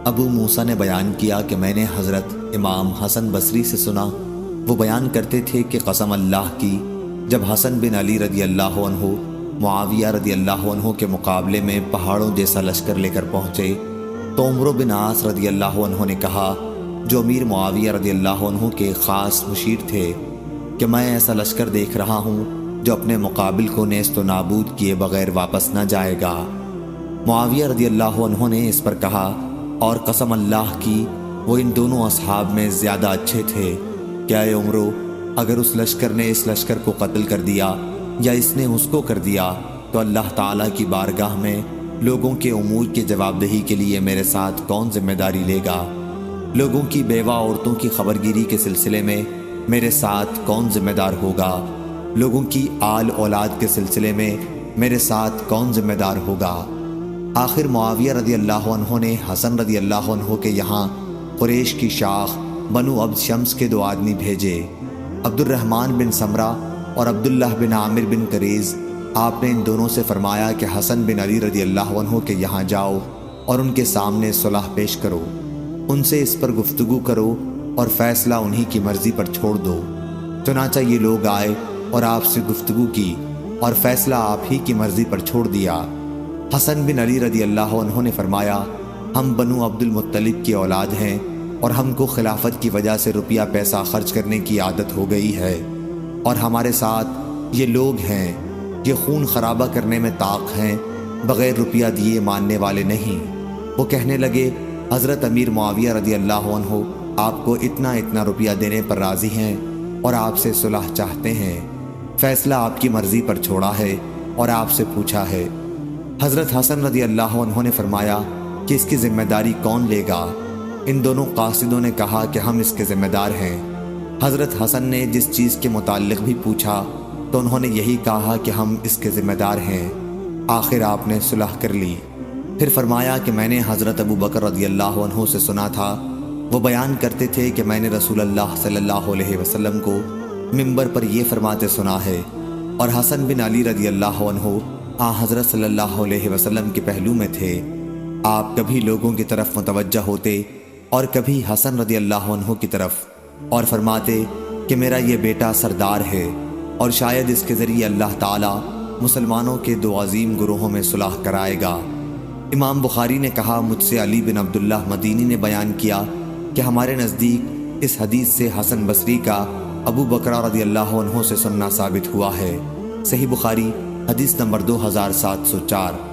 ابو موسیٰ نے بیان کیا کہ میں نے حضرت امام حسن بصری سے سنا، وہ بیان کرتے تھے کہ قسم اللہ کی، جب حسن بن علی رضی اللہ عنہ معاویہ رضی اللہ عنہ کے مقابلے میں پہاڑوں جیسا لشکر لے کر پہنچے تو عمرو بن عاص رضی اللہ عنہ نے کہا، جو امیر معاویہ رضی اللہ عنہ کے خاص مشیر تھے، کہ میں ایسا لشکر دیکھ رہا ہوں جو اپنے مقابل کو نیست و نابود کیے بغیر واپس نہ جائے گا۔ معاویہ رضی اللہ عنہ نے اس پر کہا، اور قسم اللہ کی وہ ان دونوں اصحاب میں زیادہ اچھے تھے، کیا اے عمرو، اگر اس لشکر نے اس لشکر کو قتل کر دیا یا اس نے اس کو کر دیا تو اللہ تعالیٰ کی بارگاہ میں لوگوں کے امور کی جواب دہی کے لیے میرے ساتھ کون ذمہ داری لے گا؟ لوگوں کی بیوہ عورتوں کی خبرگیری کے سلسلے میں میرے ساتھ کون ذمہ دار ہوگا؟ لوگوں کی آل اولاد کے سلسلے میں میرے ساتھ کون ذمہ دار ہوگا؟ آخر معاویہ رضی اللہ عنہ نے حسن رضی اللہ عنہ کے یہاں قریش کی شاخ بنو عبد شمس کے 2 آدمی بھیجے، عبد الرحمن بن سمرہ اور عبداللہ بن عامر بن کریز۔ آپ نے ان دونوں سے فرمایا کہ حسن بن علی رضی اللہ عنہ کے یہاں جاؤ اور ان کے سامنے صلح پیش کرو، ان سے اس پر گفتگو کرو اور فیصلہ انہی کی مرضی پر چھوڑ دو۔ چنانچہ یہ لوگ آئے اور آپ سے گفتگو کی اور فیصلہ آپ ہی کی مرضی پر چھوڑ دیا۔ حسن بن علی رضی اللہ عنہ نے فرمایا، ہم بنو عبد المطلب کی اولاد ہیں اور ہم کو خلافت کی وجہ سے روپیہ پیسہ خرچ کرنے کی عادت ہو گئی ہے، اور ہمارے ساتھ یہ لوگ ہیں، یہ خون خرابہ کرنے میں طاق ہیں، بغیر روپیہ دیے ماننے والے نہیں۔ وہ کہنے لگے، حضرت امیر معاویہ رضی اللہ عنہ آپ کو اتنا روپیہ دینے پر راضی ہیں اور آپ سے صلح چاہتے ہیں، فیصلہ آپ کی مرضی پر چھوڑا ہے اور آپ سے پوچھا ہے۔ حضرت حسن رضی اللہ عنہ نے فرمایا کہ اس کی ذمہ داری کون لے گا؟ ان دونوں قاصدوں نے کہا کہ ہم اس کے ذمہ دار ہیں۔ حضرت حسن نے جس چیز کے متعلق بھی پوچھا تو انہوں نے یہی کہا کہ ہم اس کے ذمہ دار ہیں۔ آخر آپ نے صلح کر لی۔ پھر فرمایا کہ میں نے حضرت ابو بکر رضی اللہ عنہ سے سنا تھا، وہ بیان کرتے تھے کہ میں نے رسول اللہ صلی اللہ علیہ وسلم کو منبر پر یہ فرماتے سنا ہے، اور حسن بن علی رضی اللہ عنہ حضرت صلی اللہ علیہ وسلم کے پہلو میں تھے۔ آپ کبھی لوگوں کی طرف متوجہ ہوتے اور کبھی حسن رضی اللہ عنہ کی طرف، اور فرماتے کہ میرا یہ بیٹا سردار ہے اور شاید اس کے ذریعے اللہ تعالیٰ مسلمانوں کے 2 عظیم گروہوں میں صلح کرائے گا۔ امام بخاری نے کہا، مجھ سے علی بن عبداللہ مدینی نے بیان کیا کہ ہمارے نزدیک اس حدیث سے حسن بصری کا ابو بکر رضی اللہ عنہ سے سننا ثابت ہوا ہے۔ صحیح بخاری حدیث نمبر 2704۔